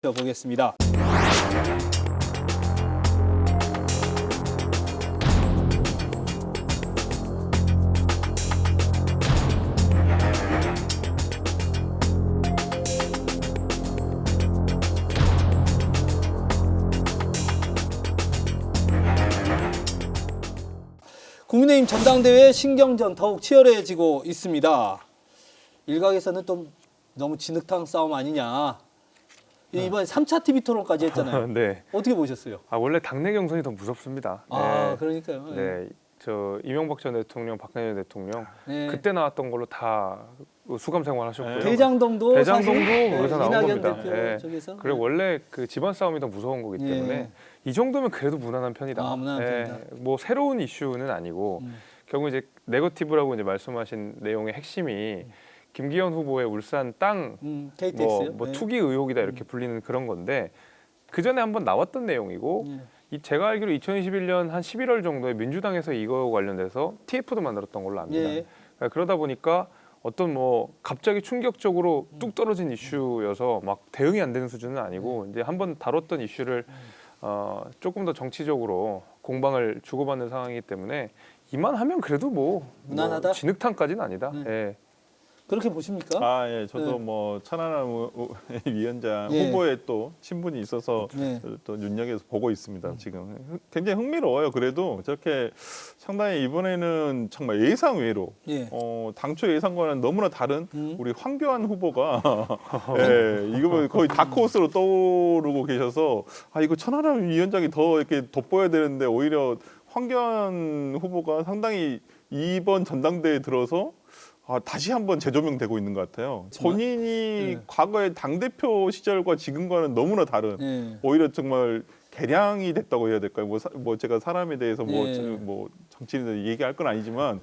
보겠습니다. 국민의힘 전당대회 신경전 더욱 치열해지고 있습니다. 일각에서는 또 너무 진흙탕 싸움 아니냐. 이번에 3차 TV 토론까지 했잖아요. 네. 어떻게 보셨어요? 원래 당내 경선이 더 무섭습니다. 아, 그러니까요. 네. 저 이명박 전 대통령, 박근혜 대통령 네. 그때 나왔던 걸로 다 수감 생활하셨고요. 대장동도 대장동도 사실, 거기서 나온 이낙연 겁니다. 대표 네. 쪽에서. 그리고 원래 그 집안 싸움이 더 무서운 거기 때문에 네. 이 정도면 그래도 무난한 편이다. 아, 무난한 편이다. 뭐 새로운 이슈는 아니고 결국 이제 네거티브라고 이제 말씀하신 내용의 핵심이 김기현 후보의 울산 땅 KTX요? 뭐 네. 투기 의혹이다 이렇게 불리는 그런 건데 그 전에 한번 나왔던 내용이고 제가 알기로 2021년 한 11월 정도에 민주당에서 이거 관련돼서 TF도 만들었던 걸로 압니다. 예. 그러다 보니까 어떤 뭐 갑자기 충격적으로 뚝 떨어진 이슈여서 막 대응이 안 되는 수준은 아니고 이제 한번 다뤘던 이슈를 조금 더 정치적으로 공방을 주고받는 상황이기 때문에 이만하면 그래도 뭐 무난하다? 진흙탕까지는 아니다. 예. 그렇게 보십니까? 예, 저도 네. 뭐 천하람 위원장 예. 후보에 또 친분이 있어서 네. 또 눈여겨서 보고 있습니다. 지금 굉장히 흥미로워요. 그래도 저렇게 상당히 이번에는 정말 예상 외로 예. 당초 예상과는 너무나 다른 우리 황교안 후보가 예, 이거 거의 다크호스로 떠오르고 계셔서 이거 천하람 위원장이 더 이렇게 돋보여야 되는데 오히려 황교안 후보가 상당히 이번 전당대회에 들어서 다시 한번 재조명되고 있는 것 같아요. 본인이 과거의 당대표 시절과 지금과는 너무나 다른 오히려 정말 개량이 됐다고 해야 될까요? 뭐 제가 사람에 대해서 뭐 정치인에 대해서 얘기할 건 아니지만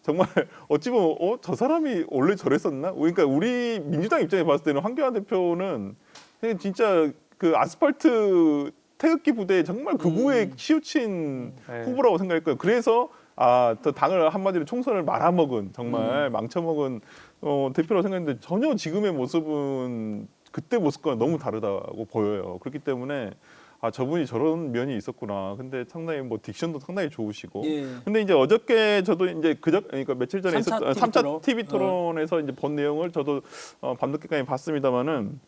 정말 어찌 보면 저 사람이 원래 저랬었나? 그러니까 우리 민주당 입장에 봤을 때는 황교안 대표는 그냥 진짜 그 아스팔트 태극기 부대에 정말 극우에 치우친 후보라고 생각했거든요. 그래서 또 당을 한마디로 총선을 말아먹은 정말 망쳐먹은 대표라고 생각했는데 전혀 지금의 모습은 그때 모습과 너무 다르다고 보여요. 그렇기 때문에 저분이 저런 면이 있었구나. 근데 상당히 뭐 딕션도 상당히 좋으시고. 근데 이제 어저께 저도 이제 그러니까 며칠 전에 있었던 3차 TV 토론에서 이제 본 내용을 저도 밤늦게까지 봤습니다만은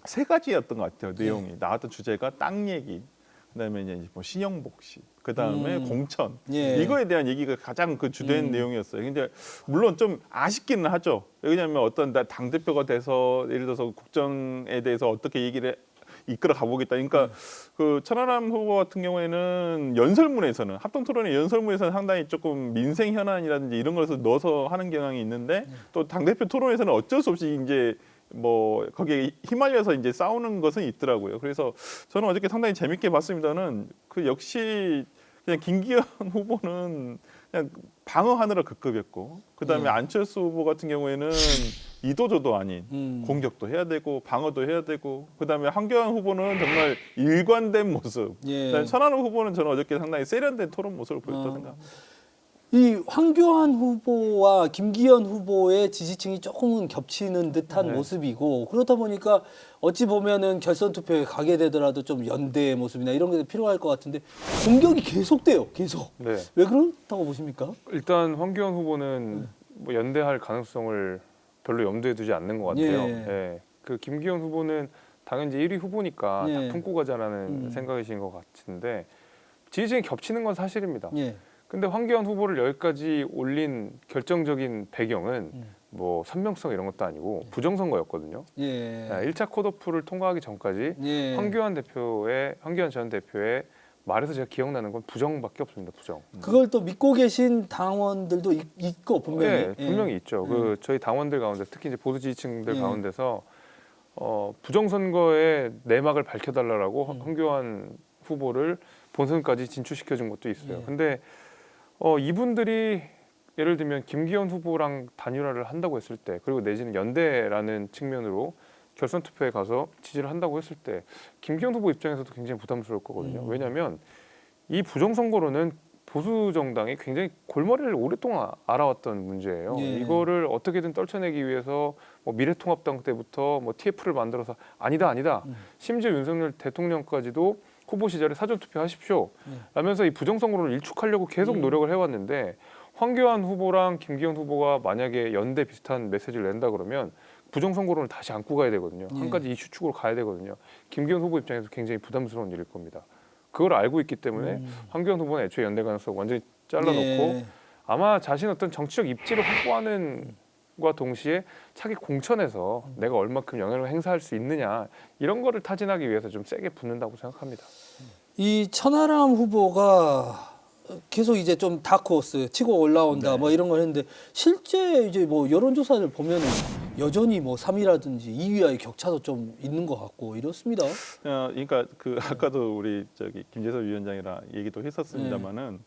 세 가지였던 것 같아요. 내용이 나왔던 주제가 땅 얘기. 그다음에 이제 뭐 신영복 씨, 그다음에 공천 이거에 대한 얘기가 가장 그 주된 내용이었어요. 근데 물론 좀 아쉽기는 하죠. 왜냐하면 어떤 당 대표가 돼서 예를 들어서 국정에 대해서 어떻게 얘기를 이끌어 가보겠다. 그러니까 그 천하람 후보 같은 경우에는 연설문에서는 합동토론의 연설문에서는 상당히 조금 민생 현안이라든지 이런 것을 넣어서 하는 경향이 있는데 또 당 대표 토론에서는 어쩔 수 없이 이제 뭐 거기에 휘말려서 이제 싸우는 것은 있더라고요. 그래서 저는 어저께 상당히 재밌게 봤습니다는 그 역시 그냥 김기현 후보는 그냥 방어하느라 급급했고 그다음에 안철수 후보 같은 경우에는 이도저도 아닌 공격도 해야 되고 방어도 해야 되고 그다음에 황교안 후보는 정말 일관된 모습. 그다음에 천하람 후보는 저는 어저께 상당히 세련된 토론 모습을 보였다고 생각합니다. 이 황교안 후보와 김기현 후보의 지지층이 조금은 겹치는 듯한 모습이고 그렇다 보니까 어찌 보면은 결선 투표에 가게 되더라도 좀 연대의 모습이나 이런 게 필요할 것 같은데 공격이 계속돼요. 계속. 네. 왜 그렇다고 보십니까? 일단 황교안 후보는 뭐 연대할 가능성을 별로 염두에 두지 않는 것 같아요. 예. 그 김기현 후보는 당연히 1위 후보니까 다 품고 가자라는 생각이신 것 같은데 지지층이 겹치는 건 사실입니다. 근데 황교안 후보를 여기까지 올린 결정적인 배경은 뭐 선명성 이런 것도 아니고 부정선거였거든요. 1차 컷오프를 통과하기 전까지 황교안 전 대표의 말에서 제가 기억나는 건 부정밖에 없습니다. 부정. 그걸 또 믿고 계신 당원들도 있고 분명히. 분명히 있죠. 그 저희 당원들 가운데 특히 이제 보수 지지층들 가운데서 부정선거의 내막을 밝혀달라고 황교안 후보를 본선까지 진출시켜준 것도 있어요. 근데 이분들이 예를 들면 김기현 후보랑 단일화를 한다고 했을 때 그리고 내지는 연대라는 측면으로 결선 투표에 가서 지지를 한다고 했을 때 김기현 후보 입장에서도 굉장히 부담스러울 거거든요. 왜냐하면 이 부정선거로는 보수 정당이 굉장히 골머리를 오랫동안 알아왔던 문제예요. 예. 이거를 어떻게든 떨쳐내기 위해서 뭐 미래통합당 때부터 뭐 TF를 만들어서 아니다. 심지어 윤석열 대통령까지도 후보 시절에 사전투표하십시오 라면서 이 부정선거를 일축하려고 계속 노력을 해왔는데 황교안 후보랑 김기현 후보가 만약에 연대 비슷한 메시지를 낸다 그러면 부정선거론을 다시 안고 가야 되거든요. 한 가지 이슈 축으로 가야 되거든요. 김기현 후보 입장에서 굉장히 부담스러운 일일 겁니다. 그걸 알고 있기 때문에 황교안 후보는 애초에 연대 가능성 완전히 잘라놓고 아마 자신 어떤 정치적 입지를 확보하는 과 동시에 차기 공천에서 내가 얼마큼 영향을 행사할 수 있느냐 이런 거를 타진하기 위해서 좀 세게 붙는다고 생각합니다. 이 천하람 후보가 계속 이제 좀 다크호스 치고 올라온다 뭐 이런 걸 했는데 실제 이제 뭐 여론조사를 보면은 여전히 뭐 3위라든지 2위와의 격차도 좀 있는 것 같고 이렇습니다. 그러니까 그 아까도 우리 저기 김재섭 위원장이랑 얘기도 했었습니다만은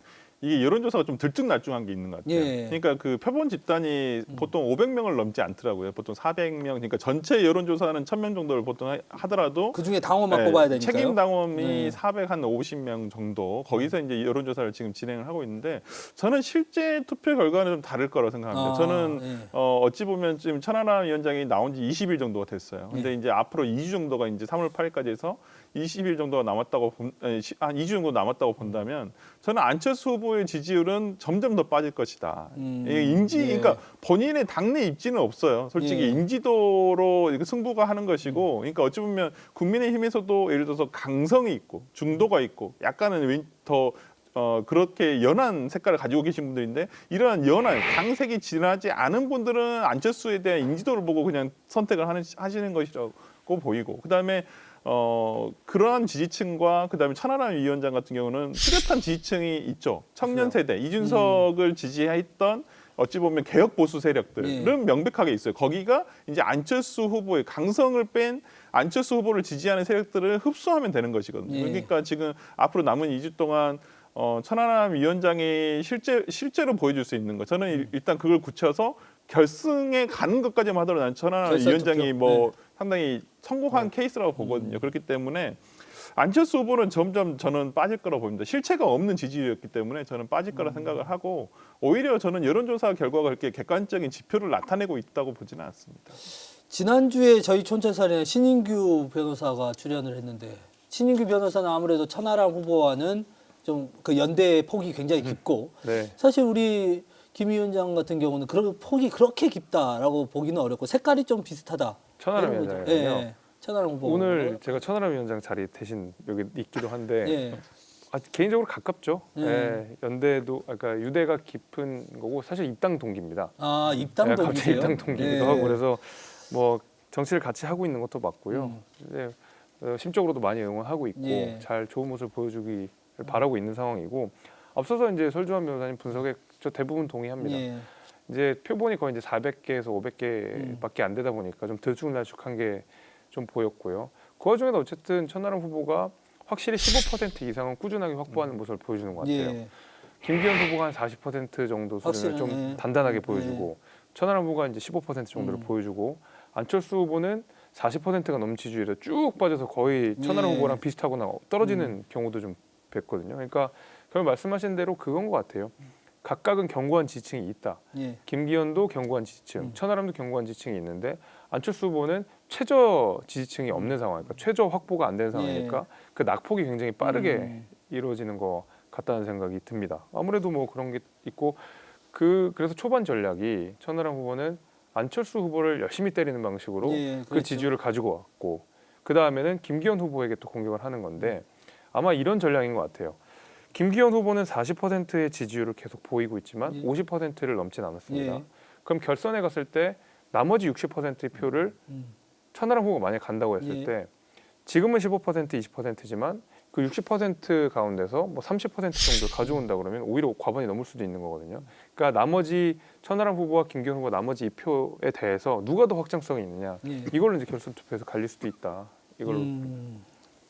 이게 여론조사가 좀 들쭉날쭉한 게 있는 것 같아요. 예. 그러니까 그 표본 집단이 보통 500명을 넘지 않더라고요. 보통 400명. 그러니까 전체 여론조사는 1000명 정도를 보통 하더라도 그 중에 당원만 뽑아야 되니까요. 책임 당원이 450명 정도 거기서 이제 여론조사를 지금 진행을 하고 있는데 저는 실제 투표 결과는 좀 다를 거라고 생각합니다. 저는 어찌 보면 지금 천하람 위원장이 나온 지 20일 정도가 됐어요. 근데 이제 앞으로 2주 정도가 이제 3월 8일까지 해서 20일 정도가 남았다고 한 2주 정도 남았다고 본다면 저는 안철수 후보의 지지율은 점점 더 빠질 것이다. 그러니까 본인의 당내 입지는 없어요. 솔직히 인지도로 이렇게 승부가 하는 것이고, 그러니까 어찌 보면 국민의힘에서도 예를 들어서 강성이 있고 중도가 있고 약간은 더 그렇게 연한 색깔을 가지고 계신 분들인데 이러한 연한 당색이 진하지 않은 분들은 안철수에 대한 인지도를 보고 그냥 선택을 하시는 것이라고 보이고 그다음에 그러한 지지층과 그다음에 천하람 위원장 같은 경우는 뚜렷한 지지층이 있죠. 청년 세대 이준석을 지지했던 어찌 보면 개혁 보수 세력들은 명백하게 있어요. 거기가 이제 안철수 후보의 강성을 뺀 안철수 후보를 지지하는 세력들을 흡수하면 되는 것이거든요. 그러니까 지금 앞으로 남은 2주 동안 천하람 위원장이 실제로 보여줄 수 있는 거. 저는 일단 그걸 굳혀서 결승에 가는 것까지만 하더라도 난 천하람 위원장이 상당히 성공한 케이스라고 보거든요. 그렇기 때문에 안철수 후보는 점점 저는 빠질 거라고 봅니다. 실체가 없는 지지율이었기 때문에 저는 빠질 거라 생각을 하고 오히려 저는 여론조사 결과가 그렇게 객관적인 지표를 나타내고 있다고 보지는 않습니다. 지난주에 저희 촌철살인에 신인규 변호사가 출연을 했는데 신인규 변호사는 아무래도 천하람 후보와는 좀 그 연대의 폭이 굉장히 깊고 사실 우리 김 위원장 같은 경우는 그런 폭이 그렇게 깊다라고 보기는 어렵고 색깔이 좀 비슷하다. 천하람 위원장이요. 천하람 후보. 오늘 제가 천하람 위원장 자리 대신 여기 있기도 한데 개인적으로 가깝죠. 연대도 아까 유대가 깊은 거고 사실 입당 동기입니다. 아 입당 동기세요? 갑자기 입당 동기기도 하고 그래서 뭐 정치를 같이 하고 있는 것도 맞고요. 심적으로도 많이 응원하고 있고 잘 좋은 모습을 보여주기를 바라고 있는 상황이고 앞서서 이제 설주환 변호사님 분석에 저 대부분 동의합니다. 이제 표본이 거의 이제 400개에서 500개밖에 안 되다 보니까 좀 들쭉날쭉한 게 좀 보였고요. 그 와중에도 어쨌든 천하람 후보가 확실히 15% 이상은 꾸준하게 확보하는 모습을 보여주는 것 같아요. 김기현 후보가 한 40% 정도 수준을 좀 단단하게 보여주고 천하람 후보가 이제 15% 정도를 보여주고 안철수 후보는 40%가 넘는 지지율에 쭉 빠져서 거의 천하람 후보랑 비슷하거나 떨어지는 경우도 좀 뵀거든요. 그러니까 결국 말씀하신 대로 그건 것 같아요. 각각은 견고한 지지층이 있다. 김기현도 견고한 지지층, 천하람도 견고한 지지층이 있는데 안철수 후보는 최저 지지층이 없는 상황이니까 최저 확보가 안 되는 상황이니까 그 낙폭이 굉장히 빠르게 이루어지는 것 같다는 생각이 듭니다. 아무래도 뭐 그런 게 있고 그래서 초반 전략이 천하람 후보는 안철수 후보를 열심히 때리는 방식으로 그 지지율을 가지고 왔고 그 다음에는 김기현 후보에게 또 공격을 하는 건데 아마 이런 전략인 것 같아요. 김기현 후보는 40%의 지지율을 계속 보이고 있지만 50%를 넘진 않았습니다. 그럼 결선에 갔을 때 나머지 60%의 표를 천하람 후보가 만약 간다고 했을 때 지금은 15% 20%지만 그 60% 가운데서 뭐 30% 정도를 가져온다 그러면 오히려 과반이 넘을 수도 있는 거거든요. 그러니까 나머지 천하람 후보와 김기현 후보 나머지 이 표에 대해서 누가 더 확장성이 있느냐 이걸로 이제 결선 투표에서 갈릴 수도 있다. 이걸로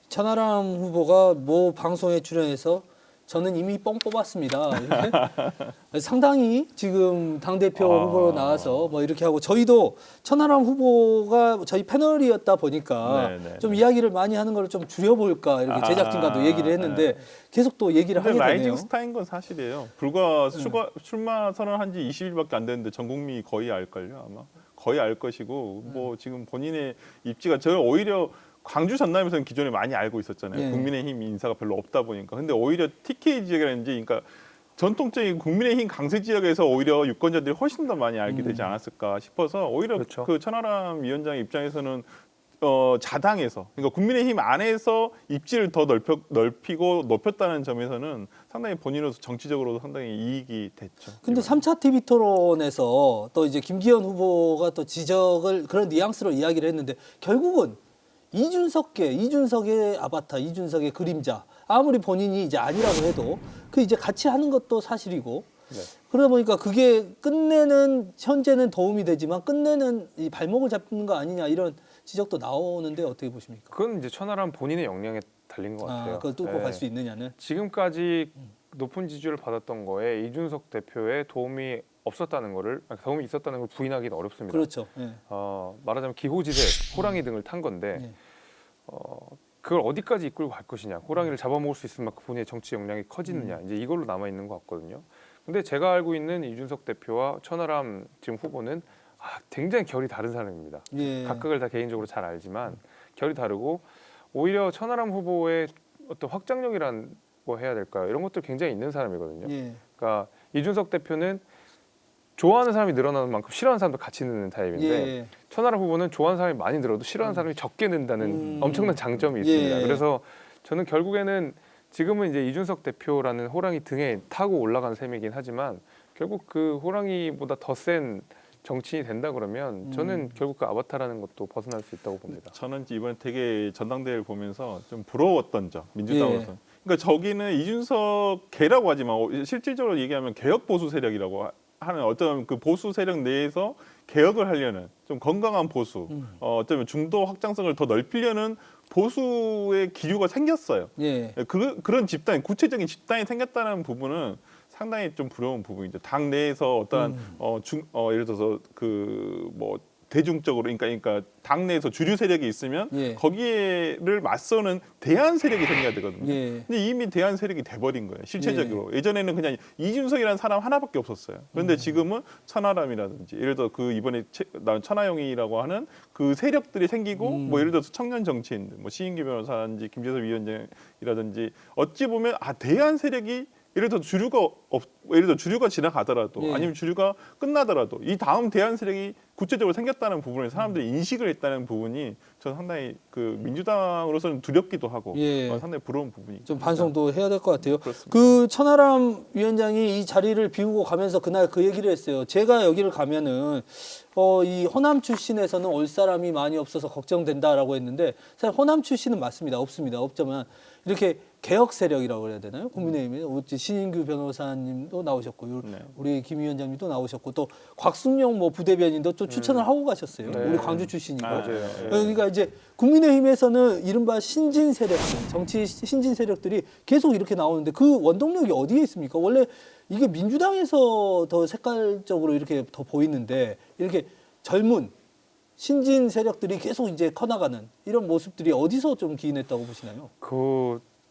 천하람 후보가 모 방송에 출연해서 저는 이미 뻥 뽑았습니다. 이렇게 상당히 지금 당대표 후보로 나와서 뭐 이렇게 하고 저희도 천하람 후보가 저희 패널이었다 보니까 네네. 좀 이야기를 많이 하는 걸 좀 줄여볼까 이렇게 제작진과도 얘기를 했는데 계속 또 얘기를 하게 되네요. 라이징 스타인 건 사실이에요. 불과 출마 선언한 지 20일밖에 안 됐는데 전 국민이 거의 알걸요 아마. 거의 알 것이고 뭐 지금 본인의 입지가 저 오히려 광주 전남에서는 기존에 많이 알고 있었잖아요. 예. 국민의힘 인사가 별로 없다 보니까. 근데 오히려 TK 지역이라든지 그러니까 전통적인 국민의힘 강세 지역에서 오히려 유권자들이 훨씬 더 많이 알게 되지 않았을까 싶어서 오히려 그렇죠. 그 천하람 위원장 입장에서는 자당에서 그러니까 국민의힘 안에서 입지를 더 넓히고 높였다는 점에서는 상당히 본인으로서 정치적으로도 상당히 이익이 됐죠. 근데 3차 TV 토론에서 또 이제 김기현 후보가 또 지적을 그런 뉘앙스로 이야기를 했는데 결국은 이준석의 아바타, 이준석의 그림자 아무리 본인이 이제 아니라고 해도 그 이제 같이 하는 것도 사실이고 네. 그러다 보니까 그게 끝내는 현재는 도움이 되지만 끝내는 이 발목을 잡는 거 아니냐 이런 지적도 나오는데 어떻게 보십니까? 그건 이제 천하람 본인의 역량에 달린 것 같아요. 그걸 뚫고 네. 갈 수 있느냐는. 지금까지 높은 지지율을 받았던 거에 이준석 대표의 도움이 없었다는 거를 도움이 있었다는 걸 부인하기는 어렵습니다. 그렇죠. 예. 말하자면 기호지대 호랑이 등을 탄 건데 네. 그걸 어디까지 이끌고 갈 것이냐, 호랑이를 잡아먹을 수 있을 만큼 본인의 정치 역량이 커지느냐, 이제 이걸로 남아 있는 것 같거든요. 근데 제가 알고 있는 이준석 대표와 천하람 지금 후보는 굉장히 결이 다른 사람입니다. 예. 각각을 다 개인적으로 잘 알지만 결이 다르고 오히려 천하람 후보의 어떤 확장력이란 뭐 해야 될까요? 이런 것들 굉장히 있는 사람이거든요. 예. 그러니까 이준석 대표는 좋아하는 사람이 늘어나는 만큼 싫어하는 사람도 같이 느는 타입인데 예. 천하람 후보는 좋아하는 사람이 많이 늘어도 싫어하는 사람이 적게 는다는 엄청난 장점이 있습니다. 예. 그래서 저는 결국에는 지금은 이제 이준석 대표라는 호랑이 등에 타고 올라간 셈이긴 하지만 결국 그 호랑이보다 더 센 정치인이 된다 그러면 저는 결국 그 아바타라는 것도 벗어날 수 있다고 봅니다. 저는 이번에 되게 전당대회를 보면서 좀 부러웠던 점 민주당으로서. 그러니까 저기는 이준석 개라고 하지만 실질적으로 얘기하면 개혁 보수 세력이라고 하는 어떤 그 보수 세력 내에서 개혁을 하려는 좀 건강한 보수, 어쩌면 중도 확장성을 더 넓히려는 보수의 기류가 생겼어요. 예. 그런 집단, 구체적인 집단이 생겼다는 부분은 상당히 좀 부러운 부분이죠. 당 내에서 어떠한 예를 들어서 그 뭐 대중적으로 그러니까 당 내에서 주류 세력이 있으면 예. 거기를 맞서는 대안 세력이 생겨야 되거든요. 예. 근데 이미 대안 세력이 돼버린 거예요. 실체적으로. 예전에는 그냥 이준석이라는 사람 하나밖에 없었어요. 그런데 지금은 천하람이라든지 예를 들어 그 이번에 나온 천하영이라고 하는 그 세력들이 생기고 뭐 예를 들어서 청년 정치인들, 뭐 시인규 변호사인지 김재섭 위원장이라든지 어찌 보면 대안 세력이 예를 들어 주류가 지나가더라도 예. 아니면 주류가 끝나더라도 이 다음 대안 세력이 구체적으로 생겼다는 부분을 사람들이 인식을 했다는 부분이 저는 상당히 그 민주당으로서는 두렵기도 하고 예. 상당히 부러운 부분이 좀 반성도 해야 될 것 같아요. 그렇습니다. 그 천하람 위원장이 이 자리를 비우고 가면서 그날 그 얘기를 했어요. 제가 여기를 가면은 이 호남 출신에서는 올 사람이 많이 없어서 걱정된다라고 했는데 사실 호남 출신은 맞습니다. 없지만 이렇게 개혁 세력이라고 그래야 되나요? 국민의힘에 신인규 변호사님도 나오셨고 네. 우리 김 위원장님도 나오셨고 또 곽순영 뭐 부대변인도 또 추천을 하고 가셨어요. 네. 우리 광주 출신이고. 맞아요. 그러니까 이제 국민의힘에서는 이른바 신진 세력들, 정치 신진 세력들이 계속 이렇게 나오는데 그 원동력이 어디에 있습니까? 원래 이게 민주당에서 더 색깔적으로 이렇게 더 보이는데 이렇게 젊은 신진 세력들이 계속 이제 커나가는 이런 모습들이 어디서 좀 기인했다고 보시나요?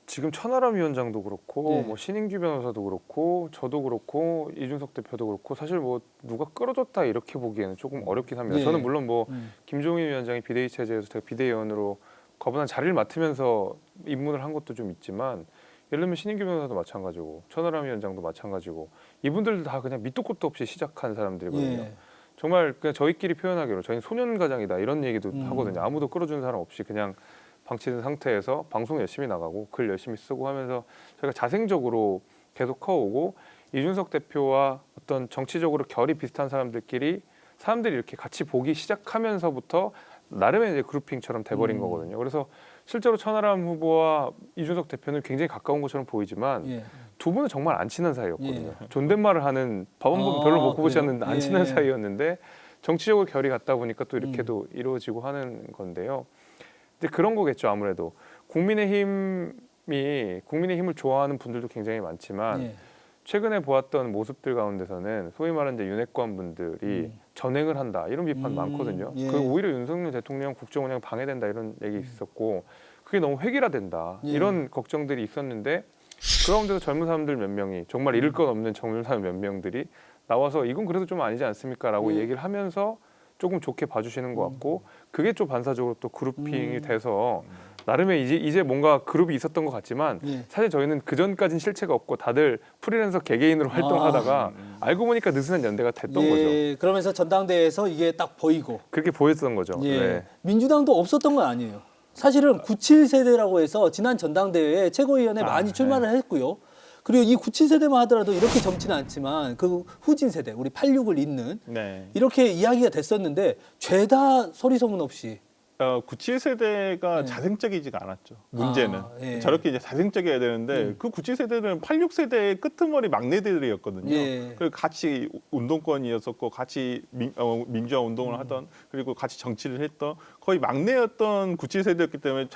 지금 천하람 위원장도 그렇고 네. 뭐 신인규 변호사도 그렇고 저도 그렇고 이준석 대표도 그렇고 사실 뭐 누가 끌어줬다 이렇게 보기에는 조금 어렵긴 합니다. 네. 저는 물론 뭐 김종인 위원장이 비대위 체제에서 제가 비대위원으로 거부한 자리를 맡으면서 입문을 한 것도 좀 있지만 예를 들면 신인규 변호사도 마찬가지고 천하람 위원장도 마찬가지고 이분들도 다 그냥 밑도 끝도 없이 시작한 사람들이거든요. 예. 정말 그냥 저희끼리 표현하기로 저희는 소년가장이다 이런 얘기도 하거든요. 아무도 끌어주는 사람 없이 그냥 방치된 상태에서 방송 열심히 나가고 글 열심히 쓰고 하면서 저희가 자생적으로 계속 커오고 이준석 대표와 어떤 정치적으로 결이 비슷한 사람들이 이렇게 같이 보기 시작하면서부터 나름의 이제 그룹핑처럼 돼버린 거거든요. 그래서 실제로 천하람 후보와 이준석 대표는 굉장히 가까운 것처럼 보이지만 예. 두 분은 정말 안 친한 사이였거든요. 존댓말을 하는 밥 한 번 별로 먹고 보지 않는데 안 예. 친한 사이였는데 정치적으로 결이 같다 보니까 또 이렇게도 이루어지고 하는 건데요. 근데 그런 거겠죠. 아무래도 국민의힘 국민의힘을 좋아하는 분들도 굉장히 많지만 예. 최근에 보았던 모습들 가운데서는 소위 말하는 이제 윤핵관 분들이 전횡을 한다 이런 비판 많거든요. 예. 그 오히려 윤석열 대통령 국정 운영 방해된다 이런 얘기 있었고 그게 너무 획일화된다 예. 이런 걱정들이 있었는데 그 가운데서 젊은 사람들 몇 명이 정말 잃을 것 없는 젊은 사람 몇 명들이 나와서 이건 그래도 좀 아니지 않습니까라고 얘기를 하면서 조금 좋게 봐주시는 것 같고 그게 좀 반사적으로 또 그룹핑이 돼서 나름의 이제 뭔가 그룹이 있었던 것 같지만 예. 사실 저희는 그 전까진 실체가 없고 다들 프리랜서 개개인으로 활동하다가 알고 보니까 느슨한 연대가 됐던 거죠. 예. 그러면서 전당대회에서 이게 딱 보이고 그렇게 보였던 거죠. 예. 네. 민주당도 없었던 건 아니에요. 사실은 97세대라고 해서 지난 전당대회에 최고위원회 많이 출마를 했고요. 그리고 이 97세대만 하더라도 이렇게 젊지는 않지만 그 후진 세대, 우리 86을 잇는 네. 이렇게 이야기가 됐었는데 죄다 소리 소문 없이 97세대가 예. 자생적이지가 않았죠. 문제는 예. 저렇게 이제 자생적이어야 되는데 그 97세대는 86세대의 끄트머리 막내들이었거든요. 예. 그리고 같이 운동권이었었고 같이 민주화 운동을 하던 그리고 같이 정치를 했던 거의 막내였던 97세대였기 때문에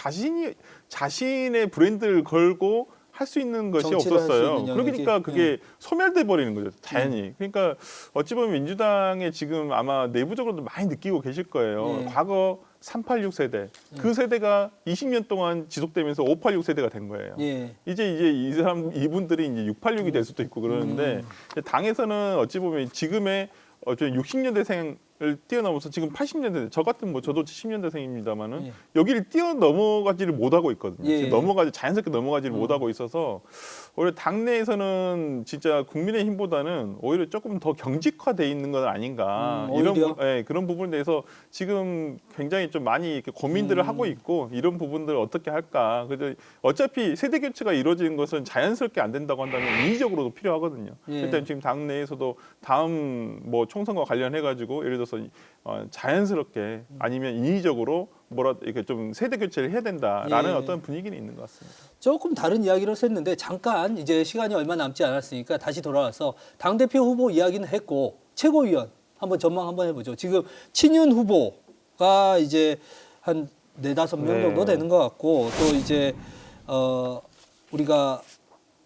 자신의 브랜드를 걸고 할 수 있는 것이 정치를 할수 없었어요. 있는 그러니까 영역이? 그게 소멸돼 버리는 거죠, 자연히. 그러니까 어찌 보면 민주당에 지금 아마 내부적으로도 많이 느끼고 계실 거예요. 예. 과거 386 세대 그 세대가 20년 동안 지속되면서 586 세대가 된 거예요. 예. 이제 이분들이 이제 686이 될 수도 있고 그러는데 당에서는 어찌 보면 지금의 60년대생을 뛰어넘어서 지금 80년대 저 같은 저도 70년대생입니다만은 예. 여기를 뛰어넘어가지를 못하고 있거든요. 예. 지금 자연스럽게 넘어가지를 못하고 있어서 오히려 당내에서는 진짜 국민의힘보다는 오히려 조금 더 경직화돼 있는 건 아닌가 오히려? 그런 부분에 대해서 지금 굉장히 좀 많이 이렇게 고민들을 하고 있고 이런 부분들을 어떻게 할까. 그래서 어차피 세대 교체가 이루어지는 것은 자연스럽게 안 된다고 한다면 인위적으로도 필요하거든요. 예. 일단 지금 당내에서도 다음 총선과 관련해 가지고 예를 들어서 자연스럽게 아니면 인위적으로 이렇게 좀 세대 교체를 해야 된다라는 예. 어떤 분위기는 있는 것 같습니다. 조금 다른 이야기로 했는데 잠깐 이제 시간이 얼마 남지 않았으니까 다시 돌아와서 당대표 후보 이야기는 했고 최고위원 한번 전망 한번 해보죠. 지금 친윤 후보가 이제 한 4-5명 네. 정도 되는 것 같고 또 이제 우리가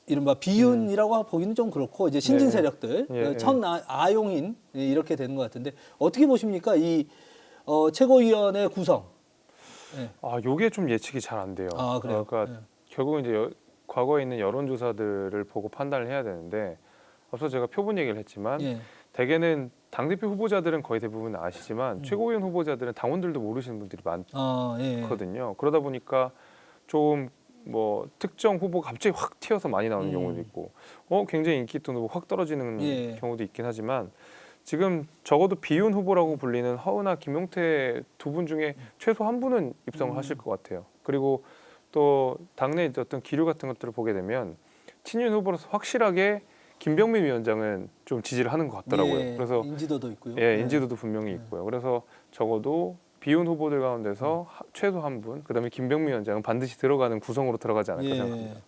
이른바 비윤이라고 보기는 좀 그렇고 이제 신진 네. 세력들 예, 아용인 이렇게 되는 것 같은데 어떻게 보십니까 이 최고위원회 구성? 네. 요게 좀 예측이 잘 안 돼요. 아, 그래요? 그러니까 네. 결국은 이제 과거에 있는 여론조사들을 보고 판단을 해야 되는데 앞서 제가 표본 얘기를 했지만 예. 대개는 당대표 후보자들은 거의 대부분 아시지만 최고위원 후보자들은 당원들도 모르시는 분들이 예. 많거든요. 그러다 보니까 좀 특정 후보가 갑자기 확 튀어서 많이 나오는 경우도 있고 굉장히 인기 있던 후보 확 떨어지는 예. 경우도 있긴 하지만 지금 적어도 비윤 후보라고 불리는 허은하, 김용태 두 분 중에 최소 한 분은 입성을 하실 것 같아요. 그리고 또 당내 어떤 기류 같은 것들을 보게 되면 친윤 후보로서 확실하게 김병민 위원장은 좀 지지를 하는 것 같더라고요. 예. 그래서 인지도도 있고요. 인지도도 분명히 있고요. 그래서 적어도 비윤 후보들 가운데서 최소 한 분, 그다음에 김병민 위원장은 반드시 들어가는 구성으로 들어가지 않을까 생각합니다.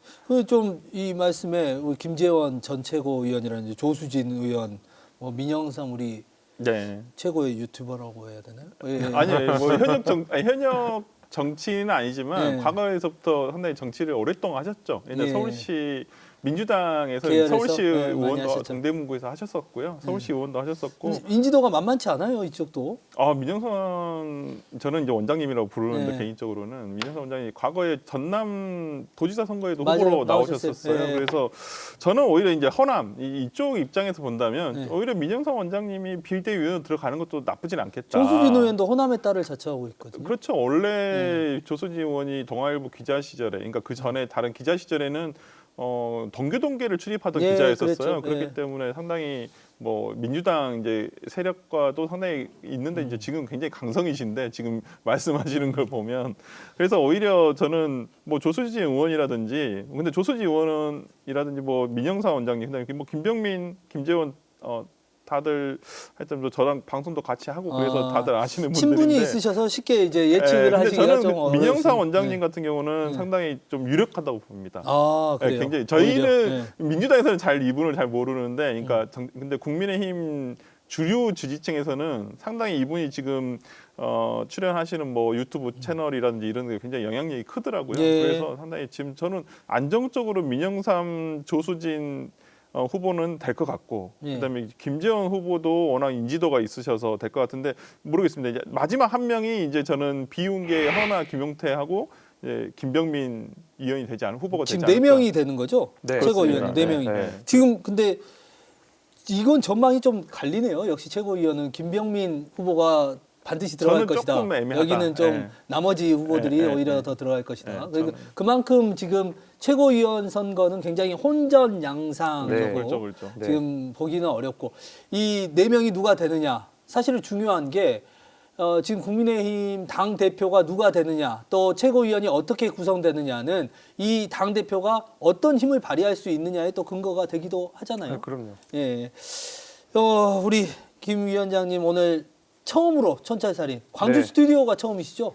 좀 이 말씀에 우리 김재원 전 최고위원이라든지 조수진 의원, 민영삼 우리 네. 최고의 유튜버라고 해야 되나요? 예. 아니요, 현역 정치는 아니지만 네. 과거에서부터 상당히 정치를 오랫동안 하셨죠. 옛날 예. 서울시 민주당에서 계열에서? 서울시 네, 많이 의원도 하셨죠. 동대문구에서 하셨었고요. 서울시 의원도 하셨었고. 인지도가 만만치 않아요 이쪽도. 민영선 저는 이제 원장님이라고 부르는데 네. 개인적으로는 민영선 원장이 과거에 전남 도지사 선거에도 맞아요, 후보로 나오셨어요. 나오셨었어요. 네. 그래서 저는 오히려 이제 허남 이쪽 입장에서 본다면 네. 오히려 민영선 원장님이 비대위원으로 들어가는 것도 나쁘진 않겠다. 조수진 의원도 호남의 딸을 자처하고 있거든요. 그렇죠. 원래 조수진 의원이 동아일보 기자 시절에, 그러니까 그 전에 다른 기자 시절에는 동계를 출입하던 예, 기자였었어요. 그랬죠. 그렇기 예. 때문에 상당히 민주당 이제 세력과도 상당히 있는데 이제 지금 굉장히 강성이신데 지금 말씀하시는 걸 보면 그래서 오히려 저는 조수진 의원이라든지 근데 조수진 의원이라든지 민영사 원장님 그다음에 김병민, 김재원 다들 하여튼 저랑 방송도 같이 하고 그래서 다들 아시는 분들인데 친분이 있으셔서 쉽게 이제 예측을 하시기가 저는 좀 어려우신. 민영사 원장님 같은 경우는 상당히 좀 유력하다고 봅니다. 그래요. 굉장히 저희는 오히려? 민주당에서는 이분을 잘 모르는데, 그러니까 근데 국민의힘 주류 지지층에서는 상당히 이분이 지금 출연하시는 뭐 유튜브 채널이라든지 이런 게 굉장히 영향력이 크더라고요. 예. 그래서 상당히 지금 저는 안정적으로 민영삼, 조수진 후보는 될 것 같고 예. 그다음에 김재원 후보도 워낙 인지도가 있으셔서 될 것 같은데 모르겠습니다. 이제 마지막 한 명이 이제 저는 비운계 허나 김용태하고 이제 김병민 의원이 되지 않은 후보가 되지 지금 않을까. 4명이 되는 거죠? 네, 최고위원이 그렇습니다. 4명이. 네. 지금 근데 이건 전망이 좀 갈리네요. 역시 최고위원은 김병민 후보가 반드시 들어갈 저는 것이다. 조금 애매하다. 여기는 좀 네. 나머지 후보들이 네, 오히려 네. 더 들어갈 것이다. 네, 그러니까 저는. 그만큼 지금 최고위원 선거는 굉장히 혼전 양상이고 네, 그렇죠. 네. 지금 보기는 어렵고 이 4명이 누가 되느냐 사실은 중요한 게 지금 국민의힘 당 대표가 누가 되느냐 또 최고위원이 어떻게 구성되느냐는 이 당 대표가 어떤 힘을 발휘할 수 있느냐에 또 근거가 되기도 하잖아요. 네, 그럼요. 예, 우리 김 위원장님 오늘 처음으로 촌철살인 광주 네. 스튜디오가 처음이시죠?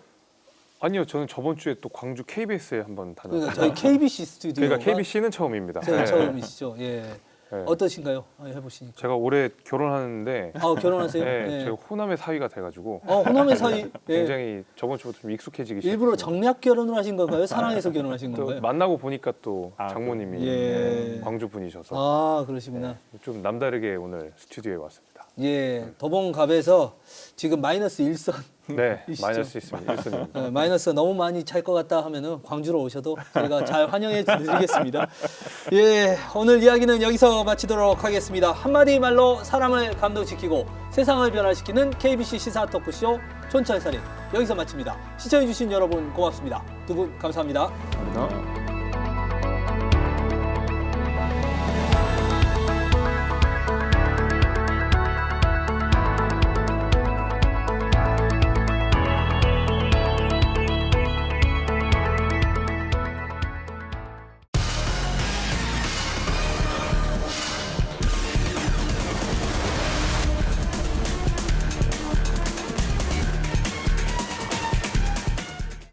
아니요, 저는 저번 주에 또 광주 KBS에 한번 그러니까 다녔어요. 저희 KBC 스튜디오가 그러니까 KBC는 처음입니다. 제가 네. 처음이시죠. 예. 네. 어떠신가요? 해보시니까. 제가 올해 결혼하는데 결혼하세요? 네, 예. 제가 호남의 사위가 돼가지고 호남의 사이. 예. 굉장히 저번 주부터 좀 익숙해지기 일부러 시작했습니다. 정략 결혼을 하신 건가요? 사랑해서 결혼하신 또 건가요? 만나고 보니까 또 아, 장모님이 예. 네, 광주 분이셔서 그러시구나. 좀 남다르게 오늘 스튜디오에 왔습니다. 예, 도봉갑에서 지금 마이너스 1선. 네, 이시죠? 마이너스 있습니다. 1선입니다. 마이너스 너무 많이 찰 것 같다 하면은 광주로 오셔도 저희가 잘 환영해 드리겠습니다. 예, 오늘 이야기는 여기서 마치도록 하겠습니다. 한마디 말로 사람을 감동시키고 세상을 변화시키는 KBC 시사 토크쇼 촌철살인 여기서 마칩니다. 시청해주신 여러분 고맙습니다. 두 분 감사합니다. 감사합니다.